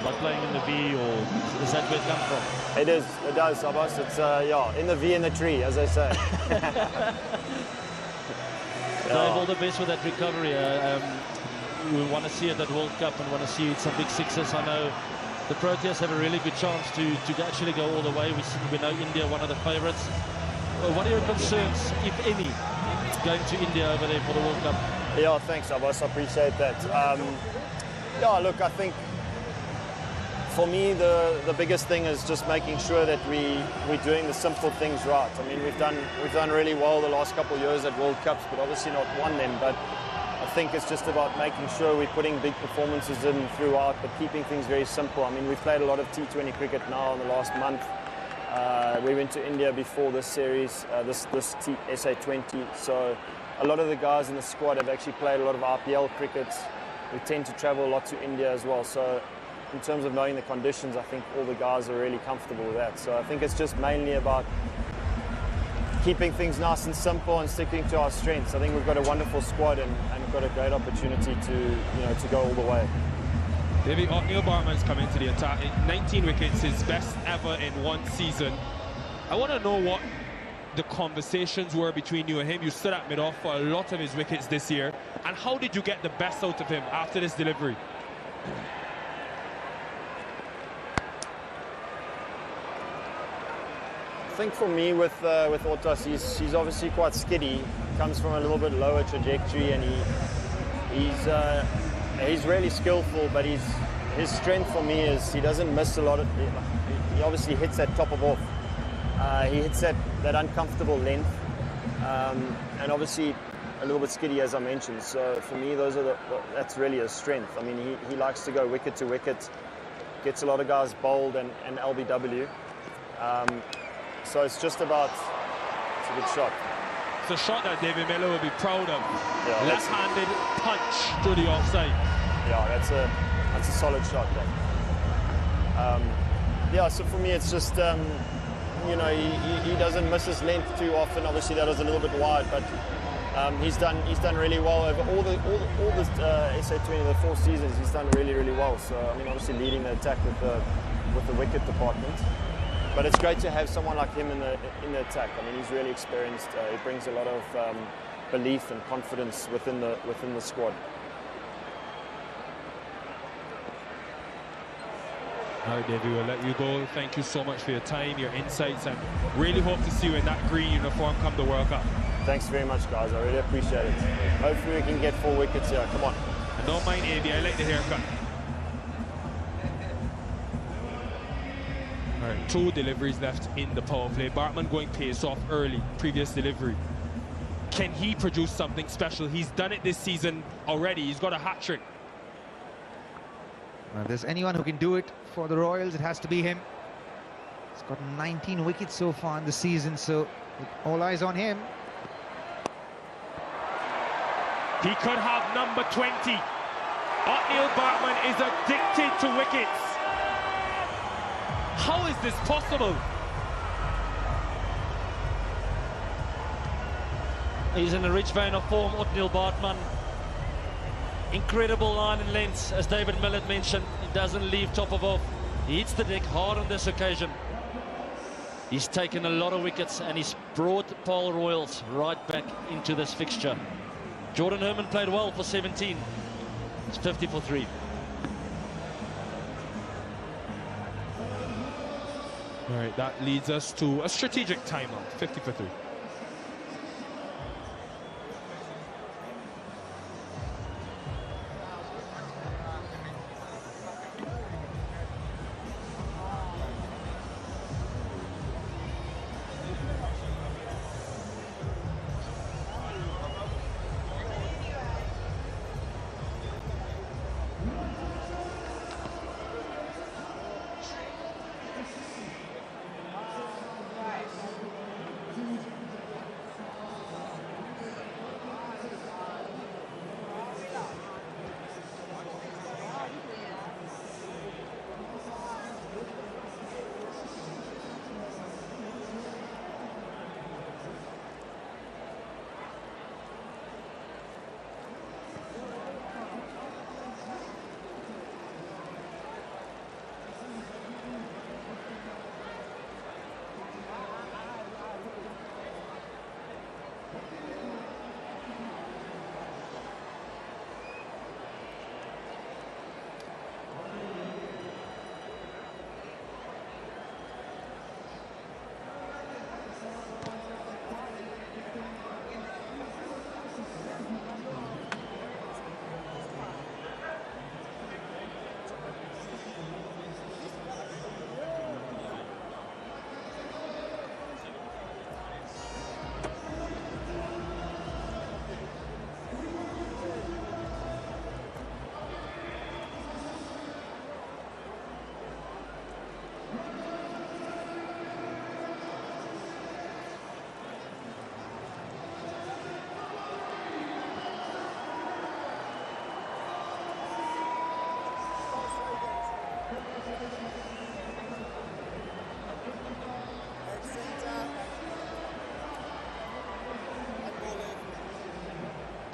by playing in the V, or is that where it comes from? It is. It does, Abbas. It's yeah, in the V in the tree, as they say. Dave, all the best with that recovery. We want to see it at World Cup and want to see some big sixes. I know the Proteas have a really good chance to actually go all the way. We know India, one of the favourites. What are your concerns, if any, going to India over there for the World Cup? Yeah, thanks, Abbas. I appreciate that. Yeah, look, I think for me the biggest thing is just making sure that we're doing the simple things right. I mean, we've done really well the last couple of years at World Cups, but obviously not won them. But I think it's just about making sure we're putting big performances in throughout, but keeping things very simple. I mean, we've played a lot of T20 cricket now in the last month. We went to India before this series, this SA20. So a lot of the guys in the squad have actually played a lot of RPL cricket. We tend to travel a lot to India as well. So in terms of knowing the conditions, I think all the guys are really comfortable with that. So I think it's just mainly about keeping things nice and simple and sticking to our strengths. I think we've got a wonderful squad and we've got a great opportunity to go all the way. David, Neil Bartman's coming to the attack. 19 wickets, his best ever in one season. I want to know what the conversations were between you and him. You stood at mid-off for a lot of his wickets this year. And how did you get the best out of him after this delivery? I think for me with Otas, he's obviously quite skiddy. Comes from a little bit lower trajectory, and he's really skillful. But his strength for me is he doesn't miss a lot of. He obviously hits that top of off. He hits that uncomfortable length, and obviously a little bit skiddy, as I mentioned. So for me, that's really his strength. I mean, he likes to go wicket to wicket, gets a lot of guys bowled and LBW. So it's just about, it's a good shot. It's a shot that David Miller will be proud of. Yeah, left-handed punch to the offside. Yeah, that's a solid shot there. Yeah, so for me it's just, he doesn't miss his length too often. Obviously that was a little bit wide, but he's done really well over all the SA20, the 4 seasons. He's done really well. So I mean, obviously leading the attack with the wicket department. But it's great to have someone like him in the attack. I mean, he's really experienced. He brings a lot of belief and confidence within the squad. All right, David, we'll let you go. Thank you so much for your time, your insights, and really hope to see you in that green uniform come the World Cup. Thanks very much, guys. I really appreciate it. Hopefully we can get 4 wickets here. Come on. I don't mind, AB. I like the haircut. All right, 2 deliveries left in the power play. Bartman going pace off early, previous delivery. Can he produce something special? He's done it this season already. He's got a hat-trick. Well, if there's anyone who can do it for the Royals, it has to be him. He's got 19 wickets so far in the season, so all eyes on him. He could have number 20. Neil Bartman is addicted to wickets. How is this possible? He's in a rich vein of form, Neil Bartman. Incredible line and lengths, as David Millett mentioned. He doesn't leave top of off. He hits the deck hard on this occasion. He's taken a lot of wickets and he's brought Paul Royals right back into this fixture. Jordan Herman played well for 17. It's 50 for 3. All right, that leads us to a strategic timeout, 50 for 3.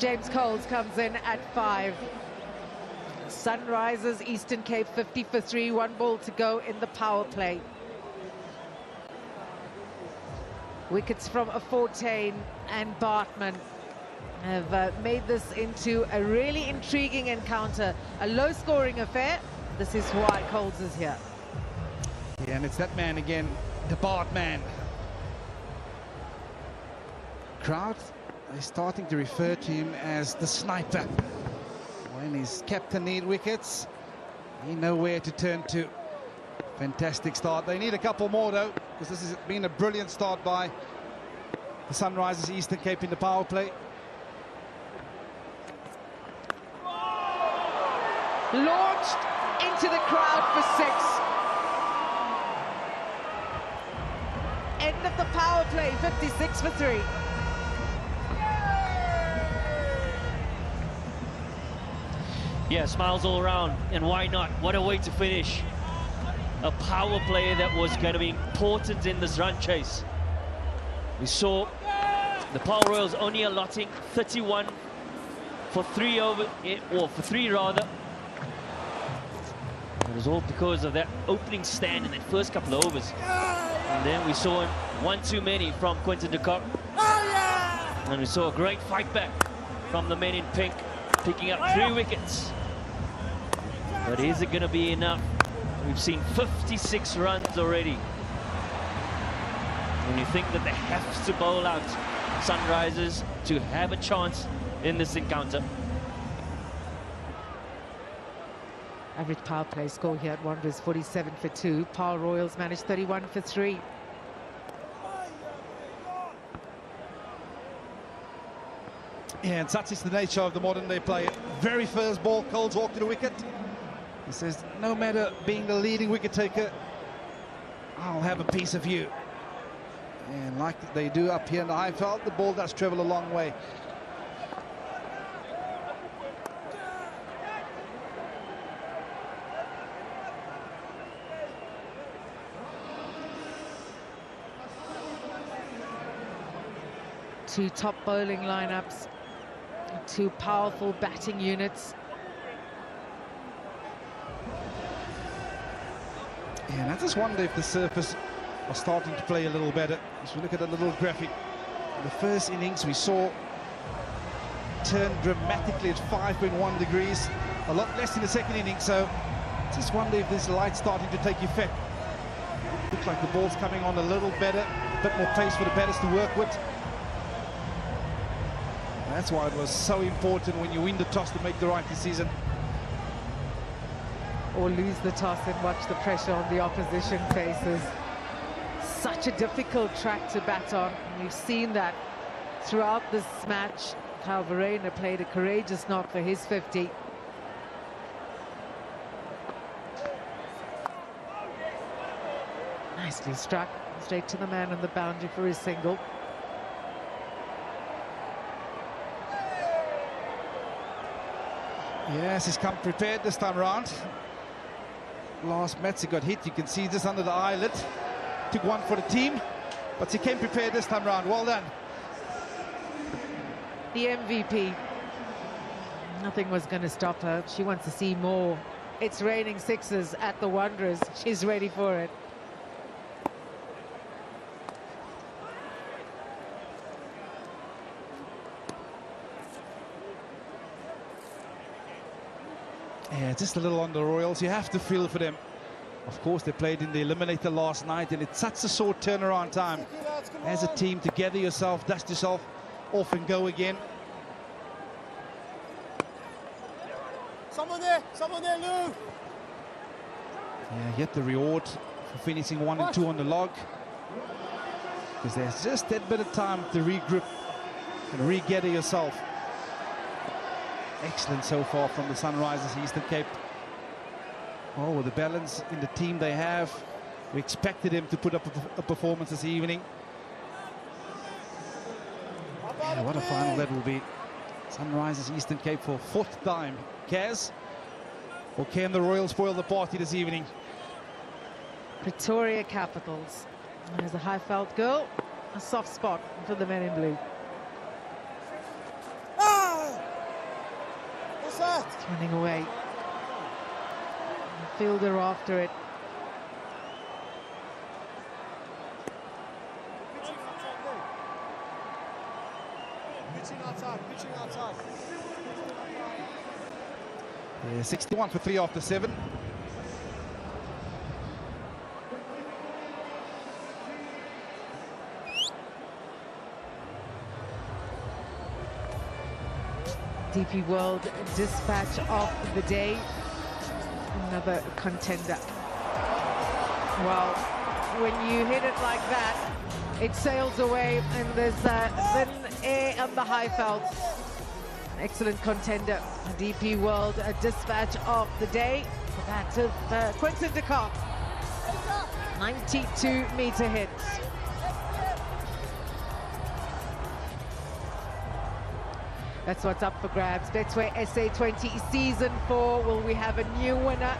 James Coles comes in at 5. Sunrisers Eastern Cape 50 for 3, 1 ball to go in the power play. Wickets from Fortain and Bartman have made this into a really intriguing encounter, a low-scoring affair. This is why Coles is here. Yeah, and it's that man again, the Bartman. Crowd is starting to refer to him as the sniper. When his captain need wickets, he know where to turn to. Fantastic start. They need a couple more though, because this has been a brilliant start by the Sunrisers Eastern Cape in the power play. Launched into the crowd for 6. End of the power play, 56 for 3. Yeah, smiles all around, and why not? What a way to finish. A power play that was going to be important in this run chase. We saw the Paul Royals only allotting 31 for 3 over, or for 3 rather. It was all because of that opening stand in that first couple of overs. And then we saw one too many from Quinton de Kock. And we saw a great fight back from the men in pink, picking up 3 wickets. But is it going to be enough? We've seen 56 runs already. When you think that they have to bowl out Sunrisers to have a chance in this encounter. Average power play score here at Wanderers 47 for 2. Paul Royals managed 31 for 3. Yeah, and such is the nature of the modern day player. Very first ball, Coles walked to the wicket. He says, no matter being the leading wicket taker, I'll have a piece of you. And like they do up here in the Highveld, the ball does travel a long way. Two top bowling lineups, 2 powerful batting units. Yeah, and I just wonder if the surface are starting to play a little better. As we look at a little graphic, in the first innings we saw turn dramatically at 5.1 degrees, a lot less in the second innings, so just wonder if this light's starting to take effect. Looks like the ball's coming on a little better, a bit more pace for the batters to work with. That's why it was so important when you win the toss to make the right decision. Or lose the toss and watch the pressure on the opposition faces. Such a difficult track to bat on. And we've seen that throughout this match. Kyle Verreynne played a courageous knock for his 50. Nicely struck, straight to the man on the boundary for his single. Yes, he's come prepared this time round. Last match he got hit, you can see just under the eyelid. Took one for the team, but he came prepared this time round. Well done. The MVP. Nothing was going to stop her. She wants to see more. It's raining 6s at the Wanderers. She's ready for it. Yeah, just a little on the Royals. You have to feel for them. Of course, they played in the eliminator last night, and it's such a short turnaround time. As a team, to gather yourself, dust yourself off and go again. Someone there, Lou. Yeah, get the reward for finishing 1 and 2 on the log. Because there's just that bit of time to regroup and regather yourself. Excellent so far from the Sunrisers Eastern Cape. Oh, with the balance in the team they have, we expected him to put up a performance this evening. Yeah, what a final that will be. Sunrisers Eastern Cape for 4th time. Kaz, or can the Royals spoil the party this evening? Pretoria Capitals. There's a Highveld girl, a soft spot for the men in blue. It's running away. The fielder after it. Yeah, 61 for 3 after 7. DP World dispatch of the day. Another contender. Well, when you hit it like that, it sails away and there's thin air on the Highveld. Excellent contender. DP World dispatch of the day. That of Quinton de Kock. 92-meter hit. That's what's up for grabs. Betway SA20 Season 4. Will we have a new winner?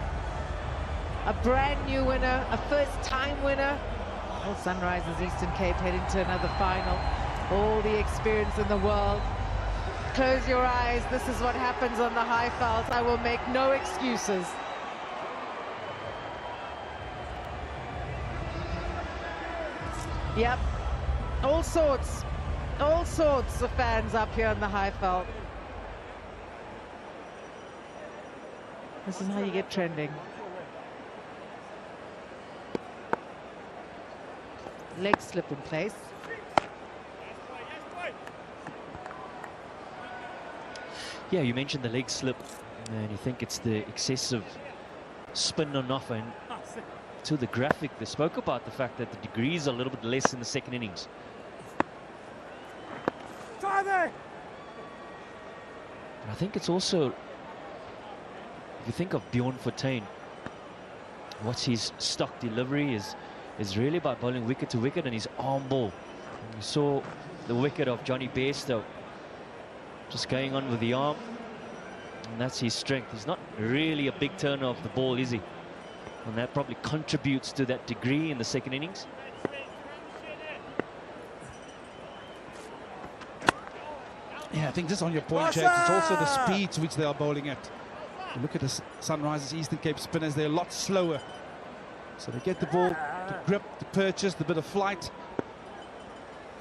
A brand new winner? A first-time winner? All Sunrisers Eastern Cape heading to another final. All the experience in the world. Close your eyes. This is what happens on the Highveld. I will make no excuses. Yep. All sorts of fans up here on the Highveld. This is how you get trending. Leg slip in place. Yeah, you mentioned the leg slip, and you think it's the excessive spin on offer. And to the graphic, they spoke about the fact that the degrees are a little bit less in the second innings. And I think it's also, if you think of Bjorn Fortuin, what's his stock delivery is really about bowling wicket to wicket and his arm ball. And you saw the wicket of Johnny Bairstow just going on with the arm, and that's his strength. He's not really a big turner of the ball, is he? And that probably contributes to that degree in the second innings. Yeah, I think just on your point, James, it's also the speeds which they are bowling at. You look at the Sunrisers Eastern Cape spinners, they're a lot slower. So they get the ball, the grip, the purchase, the bit of flight.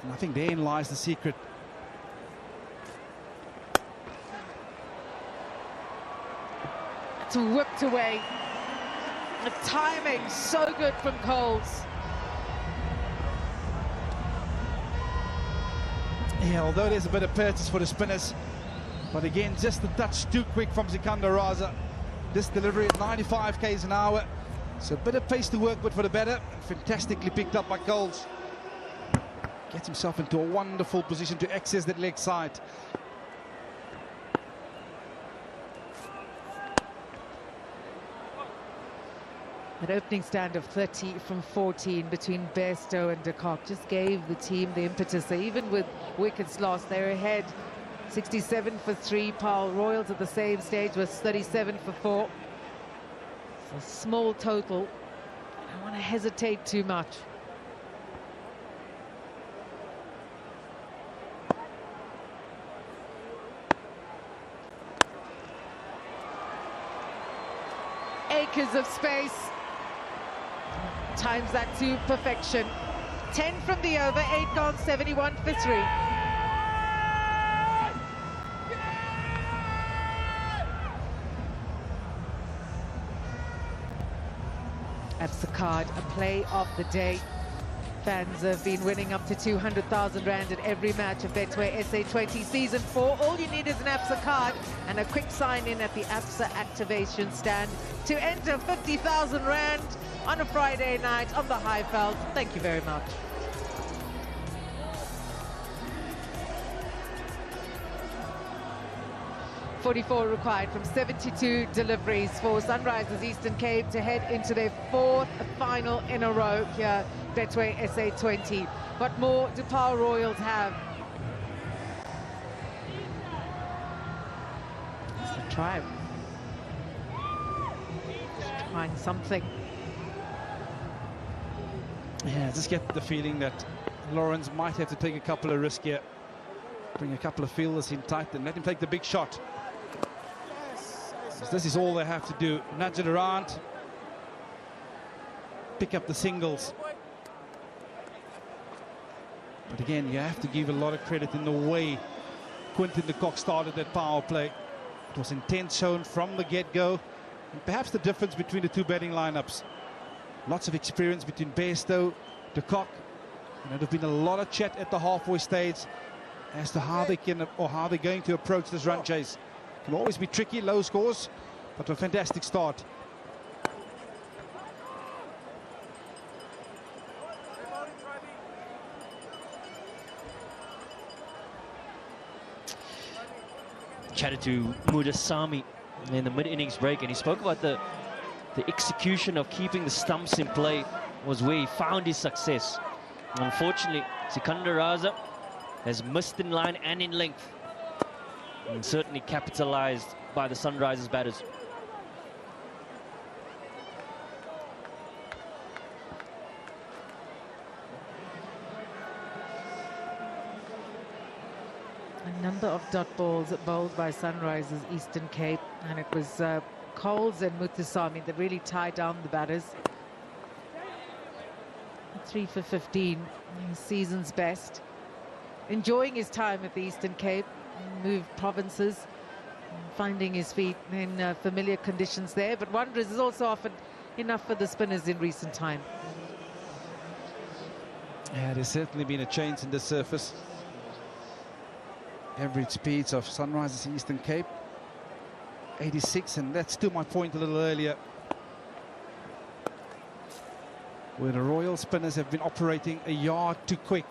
And I think therein lies the secret. It's whipped away. The timing so good from Coles. Yeah, although there's a bit of purchase for the spinners, but again, just a touch too quick from Sikandar Raza. This delivery at 95 k's an hour, so a bit of pace to work with for the batter. Fantastically picked up by Coles. Gets himself into a wonderful position to access that leg side. An opening stand of 30 from 14 between Bairstow and de Kock just gave the team the impetus. Even with wickets lost, they're ahead. 67 for 3. Paul Royals at the same stage was 37 for 4. It's a small total. I don't want to hesitate too much. Acres of space. Times that to perfection. 10 from the over, 8 gone, 71 for 3. Absakard, a play of the day. Fans have been winning up to 200,000 rand at every match of Betway SA20 Season 4. All you need is an ABSA card and a quick sign-in at the ABSA activation stand to enter 50,000 rand on a Friday night on the Highveld. Thank you very much. .44 required from 72 deliveries for Sunrisers Eastern Cape to head into their 4th final in a row here, Betway SA20. What more do Power Royals have? It's a try. Just trying something. Yeah, I just get the feeling that Lawrence might have to take a couple of risks here. Bring a couple of fielders in tight and let him take the big shot. This is all they have to do. Nudge it around. Pick up the singles. But again, you have to give a lot of credit in the way Quinton de Kock started that power play. It was intent shown from the get-go. And perhaps the difference between the two batting lineups. Lots of experience between Bairstow, de Kock. And there's been a lot of chat at the halfway stage as to how they can, or how they're going to approach this run chase. Can always be tricky, low scores, but a fantastic start. Chatted to Mudasamy in the mid-innings break, and he spoke about the execution of keeping the stumps in play was where he found his success. Unfortunately, Sikandar Raza has missed in line and in length, and certainly capitalized by the Sunrisers batters. A number of dot balls bowled by Sunrisers Eastern Cape, and it was Coles and Muthusamy that really tied down the batters. 3 for 15, his season's best. Enjoying his time at the Eastern Cape, moved provinces, finding his feet in familiar conditions there, but Wanderers has also offered enough for the spinners in recent time. Yeah, there's certainly been a change in the surface. Average speeds of Sunrisers Eastern Cape 86, and that's to my point a little earlier, where the Royal spinners have been operating a yard too quick,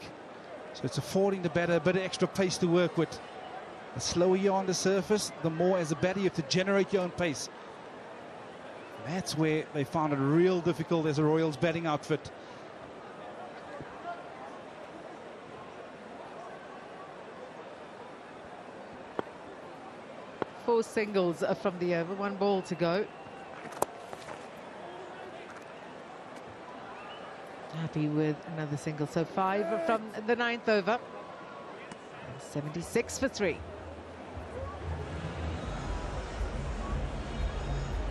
so it's affording the batter a bit of extra pace to work with. The slower you're on the surface, the more as a batter you have to generate your own pace. That's where they found it real difficult as a Royals batting outfit. Four singles from the over, 1 ball to go. Happy with another single, so 5 from the 9th over. 76 for 3.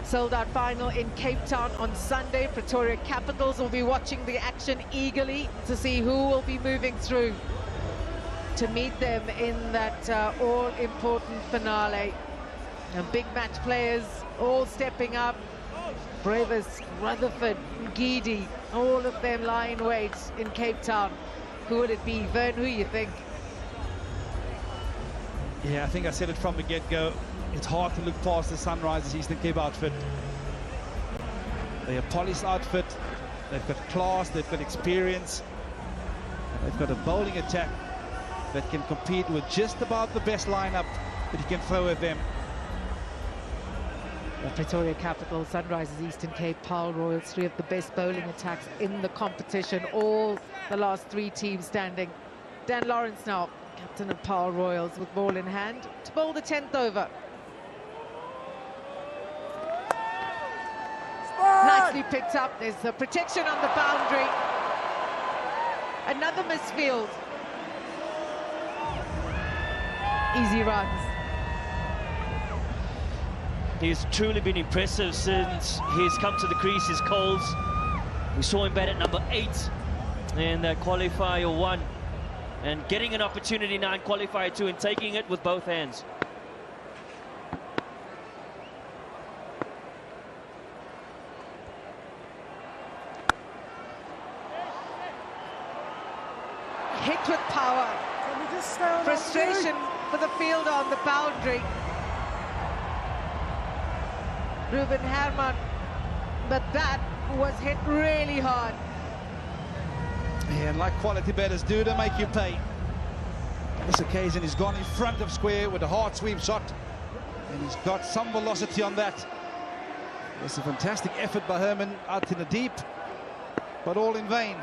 Sold out final in Cape Town on Sunday. Pretoria Capitals will be watching the action eagerly to see who will be moving through to meet them in that all-important finale. And big match players all stepping up. Brevis, Rutherford, Gidi, all of them lying wait in Cape Town. Who would it be? Vern, who you think? Yeah, I think I said it from the get-go. It's hard to look past the Sunrisers Eastern Cape outfit. They're a polished outfit. They've got class, they've got experience. And they've got a bowling attack that can compete with just about the best lineup that you can throw at them. The Pretoria Capital, Sunrisers Eastern Cape, Paarl Royals, 3 of the best bowling attacks in the competition. All the last 3 teams standing. Dan Lawrence now, captain of Paarl Royals, with ball in hand to bowl the 10th over. Nicely picked up. There's a protection on the boundary. Another misfield. Easy runs. He's truly been impressive since he's come to the crease, his Coles. We saw him bat at number 8 in that qualifier 1, and getting an opportunity now in qualifier 2 and taking it with both hands. Hit with power. Frustration for the fielder on the boundary. Ruben Herman, but that was hit really hard. Yeah, and like quality batters do, they make you pay. On this occasion, he's gone in front of square with a hard sweep shot, and he's got some velocity on that. It's a fantastic effort by Herman out in the deep, but all in vain.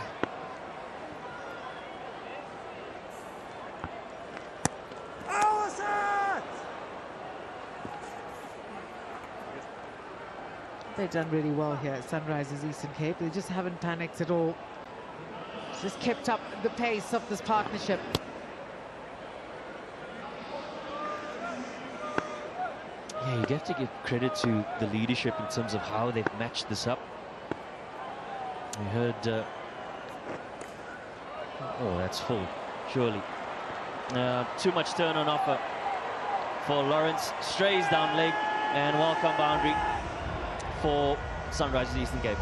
They've done really well here at Sunrisers Eastern Cape. They just haven't panicked at all. Just kept up the pace of this Yeah, you'd have to give credit to the leadership in terms of how they've matched this up. We heard... oh, that's full, surely. Too much turn on offer for Lawrence. Strays down leg and welcome boundary for Sunrisers Eastern Cape.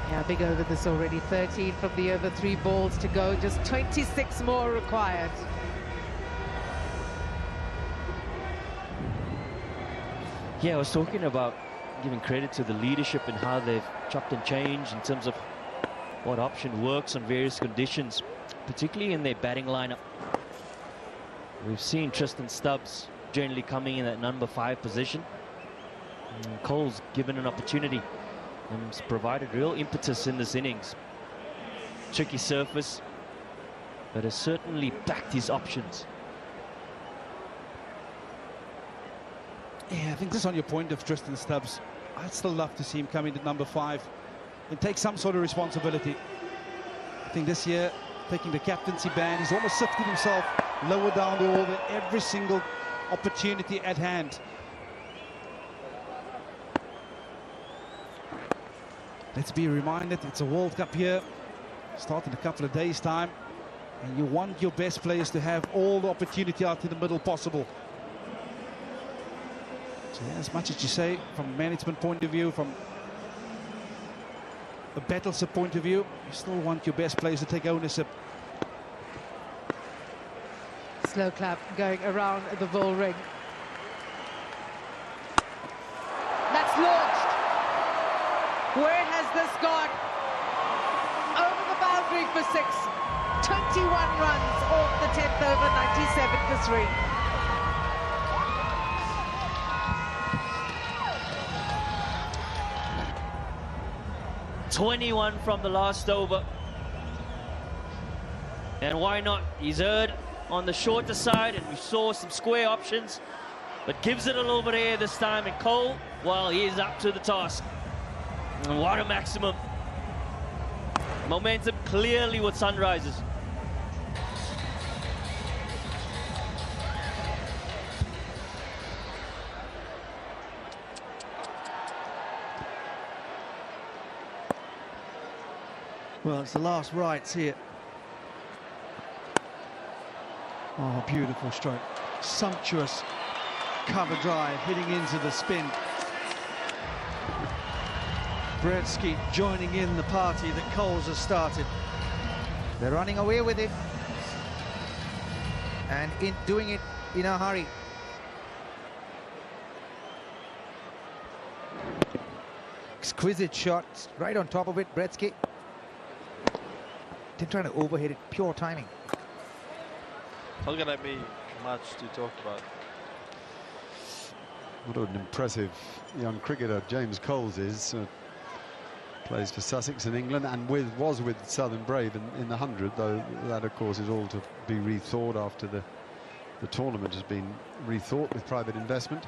Yeah, big over this already. 13 from the over, 3 balls to go. Just 26 more required. Yeah, I was talking about giving credit to the leadership and how they've chopped and changed in terms of what option works on various conditions, particularly in their batting lineup. We've seen Tristan Stubbs generally coming in at number 5 position. And Cole's given an opportunity and has provided real impetus in this innings. Tricky surface, but has certainly backed his options. Yeah, I think just on your point of Tristan Stubbs, I'd still love to see him come in at number 5 and take some sort of responsibility. I think this year, taking the captaincy ban, he's almost sifted himself lower down the order, every single opportunity at hand. Let's be reminded, it's a World Cup here, start in a couple of days' time, and you want your best players to have all the opportunity out in the middle possible. So yeah, as much as you say, from a management point of view, from a Battleship point of view, you still want your best players to take ownership. Slow clap going around the ball ring. That's launched. Where has this gone? Over the boundary for 6. 21 runs off the 10th over, 97 for 3. .21 from the last over. And why not? He's erred on the shorter side, and we saw some square options, but gives it a little bit of air this time. And Cole, well, he is up to the task. And what a maximum. Momentum clearly with Sunrisers. Well, it's the last rights here. Oh, beautiful stroke. Sumptuous cover drive, hitting into the spin. Gretzky joining in the party that Coles has started. They're running away with it. And doing it in a hurry. Exquisite shot, right on top of it, Gretzky. Didn't try to overhit it, pure timing. Not gonna be much to talk about. What an impressive young cricketer James Coles is. Plays for Sussex in England and was with Southern Brave in the 100, though that of course is all to be rethought after the tournament has been rethought with private investment.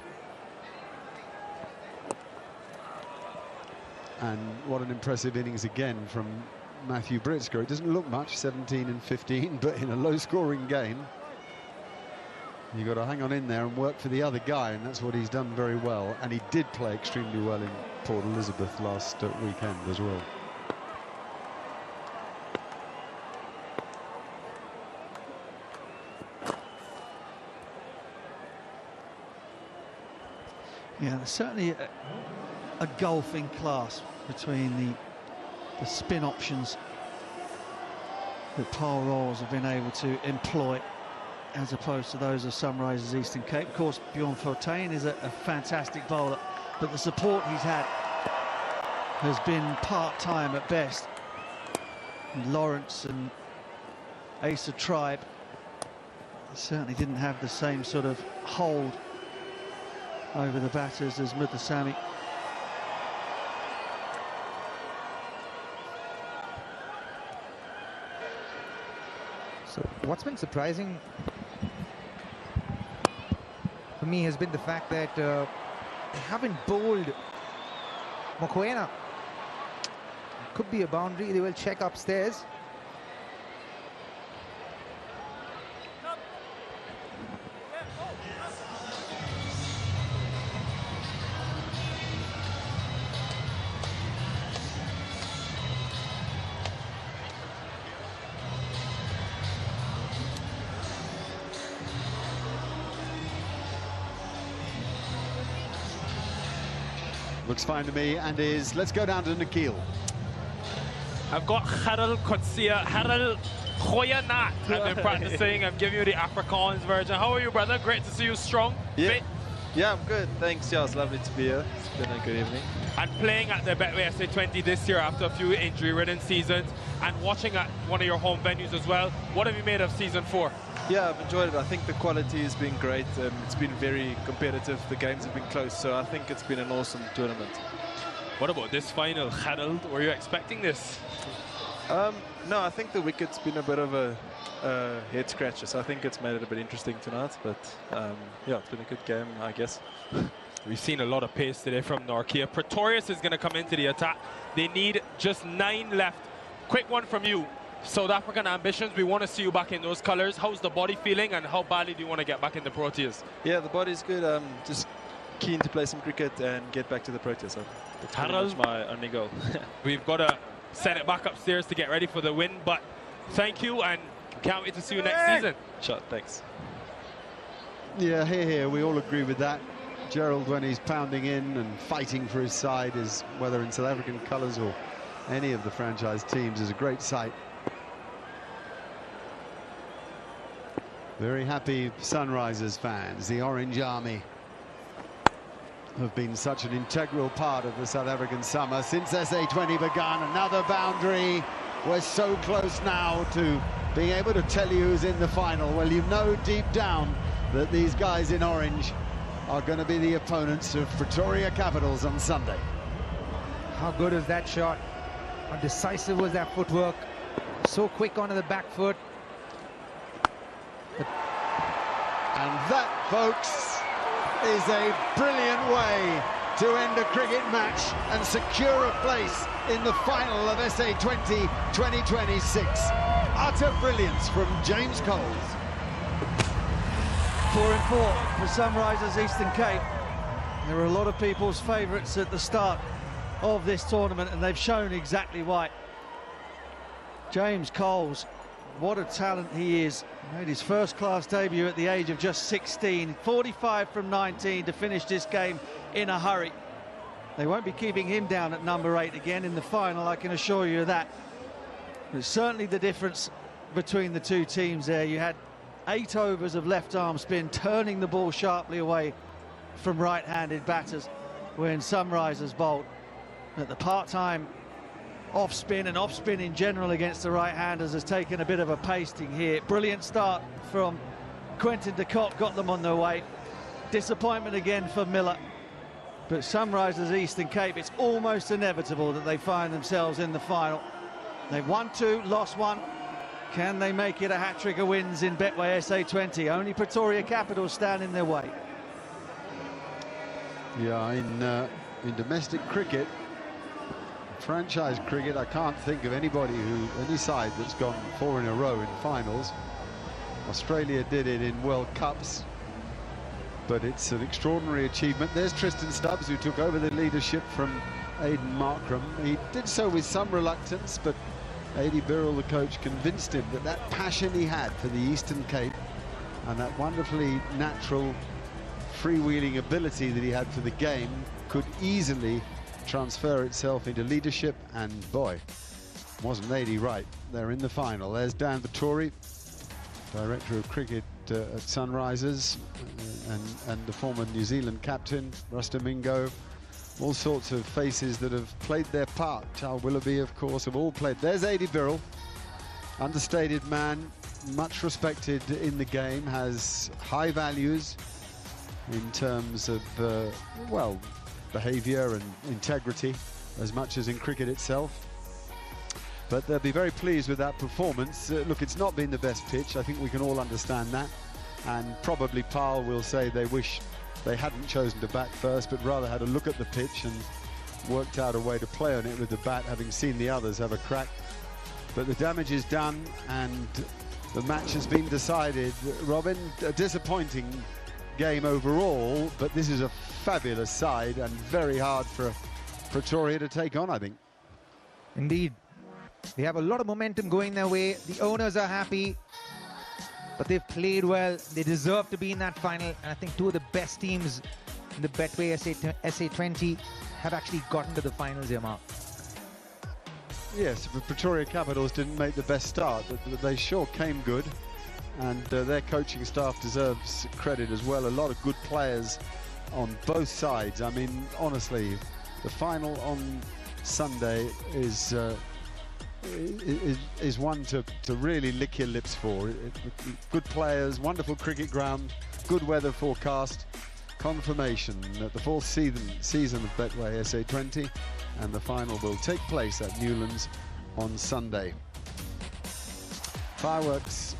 And what an impressive innings again from Matthew Britsker. It doesn't look much, 17 and 15, but in a low-scoring game, you've got to hang on in there and work for the other guy, and that's what he's done very well. And he did play extremely well in Port Elizabeth last weekend as well. Yeah, there's certainly a gulf in class between the spin options that Paul Rolls have been able to employ as opposed to those of Sunrisers Eastern Cape. Of course, Bjorn Fortuyn is a fantastic bowler, but the support he's had has been part-time at best. And Lawrence and Asa Tribe certainly didn't have the same sort of hold over the batters as Muthusamy. So what's been surprising for me has been the fact that they haven't bowled Mokoena. Could be a boundary. They will check upstairs. Looks fine to me, and let's go down to Nikhil. I've got Harold Kotsia, Harold Khoyanat. I've been practicing. I'm giving you the Afrikaans version. How are you, brother? Great to see you strong, fit. Yeah, I'm good. Thanks. Yeah, it's lovely to be here. It's been a good evening. And playing at the Betway SA20 this year after a few injury-ridden seasons, and watching at one of your home venues as well. What have you made of season 4? Yeah, I've enjoyed it. I think the quality has been great. It's been very competitive. The games have been close, so I think it's been an awesome tournament. What about this final, Harold? Were you expecting this? No, I think the wicket's been a bit of a head scratcher, so I think it's made it a bit interesting tonight. But yeah, it's been a good game, I guess. We've seen a lot of pace today from Norkia. Pretorius is going to come into the attack. They need just 9 left. Quick one from you. South African ambitions, we want to see you back in those colours. How's the body feeling, and how badly do you want to get back in the Proteas? Yeah, the body's good. Just keen to play some cricket and get back to the Proteas. So that's pretty much my only goal. We've got to send it back upstairs to get ready for the win, but thank you, and can't wait to see you next season. Sure, thanks. Yeah, here, we all agree with that. Gerald, when he's pounding in and fighting for his side, is whether in South African colours or any of the franchise teams, is a great sight. Very happy Sunrisers fans, the Orange Army, have been such an integral part of the South African summer since SA20 began. Another boundary. We're so close now to being able to tell you who's in the final. Well, you know deep down that these guys in orange are going to be the opponents of Pretoria Capitals on Sunday. How good is that shot? How decisive was that footwork? So quick onto the back foot. And that, folks, is a brilliant way to end a cricket match and secure a place in the final of SA20 2026. Utter brilliance from James Coles. 4 and 4 for Sunrisers Eastern Cape. There were a lot of people's favourites at the start of this tournament, and they've shown exactly why. James Coles, what a talent he is. Made his first-class debut at the age of just 16. 45 from 19 to finish this game in a hurry. They won't be keeping him down at number 8 again in the final, I can assure you of that. But certainly the difference between the two teams there. You had 8 overs of left-arm spin, turning the ball sharply away from right-handed batters when Sunrisers bowled. At the part-time off-spin and off-spin in general against the right-handers has taken a bit of a pasting here. Brilliant start from Quentin de Kock, got them on their way. Disappointment again for Miller. But Sunrisers Eastern Cape, it's almost inevitable that they find themselves in the final. They've won 2, lost 1. Can they make it a hat-trick of wins in Betway SA20? Only Pretoria Capitals stand in their way. Yeah, in domestic cricket, franchise cricket, I can't think of any side that's gone 4 in a row in finals. Australia did it in World Cups, but it's an extraordinary achievement. There's Tristan Stubbs, who took over the leadership from Aidan Markram. He did so with some reluctance, but Adi Birrell, the coach, convinced him that that passion he had for the Eastern Cape and that wonderfully natural freewheeling ability that he had for the game could easily transfer itself into leadership, and boy, wasn't Adi right. They're in the final. There's Dan Vittori, Director of Cricket at Sunrisers, and the former New Zealand captain, Rustamingo. All sorts of faces that have played their part. Charles Willoughby, of course, have all played. There's Adi Birrell, understated man, much respected in the game, has high values in terms of, well, behaviour and integrity, as much as in cricket itself. But they'll be very pleased with that performance. Look, it's not been the best pitch. I think we can all understand that. And probably Powell will say they wish they hadn't chosen to bat first, but rather had a look at the pitch and worked out a way to play on it with the bat, having seen the others have a crack. But the damage is done, and the match has been decided. Robin, a disappointing game overall, but this is a fabulous side and very hard for Pretoria to take on, I think. Indeed. They have a lot of momentum going their way. The owners are happy, but they've played well. They deserve to be in that final, and I think 2 of the best teams in the Betway SA20 have actually gotten to the finals here, Mark. Yes, the Pretoria Capitals didn't make the best start, but they sure came good, and their coaching staff deserves credit as well. A lot of good players on both sides. I mean, honestly, the final on Sunday is one to really lick your lips for. Good players, wonderful cricket ground, good weather forecast, confirmation that the fourth season of Betway SA20 and the final will take place at Newlands on Sunday. Fireworks,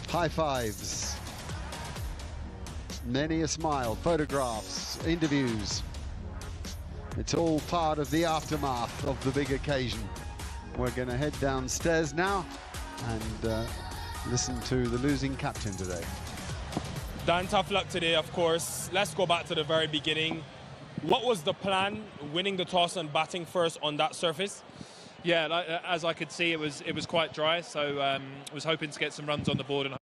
high fives, many a smile, photographs, interviews. It's all part of the aftermath of the big occasion. We're going to head downstairs now and listen to the losing captain today. Dan, tough luck today, of course. Let's go back to the very beginning. What was the plan, winning the toss and batting first on that surface? Yeah, as I could see, it was quite dry, so I was hoping to get some runs on the board and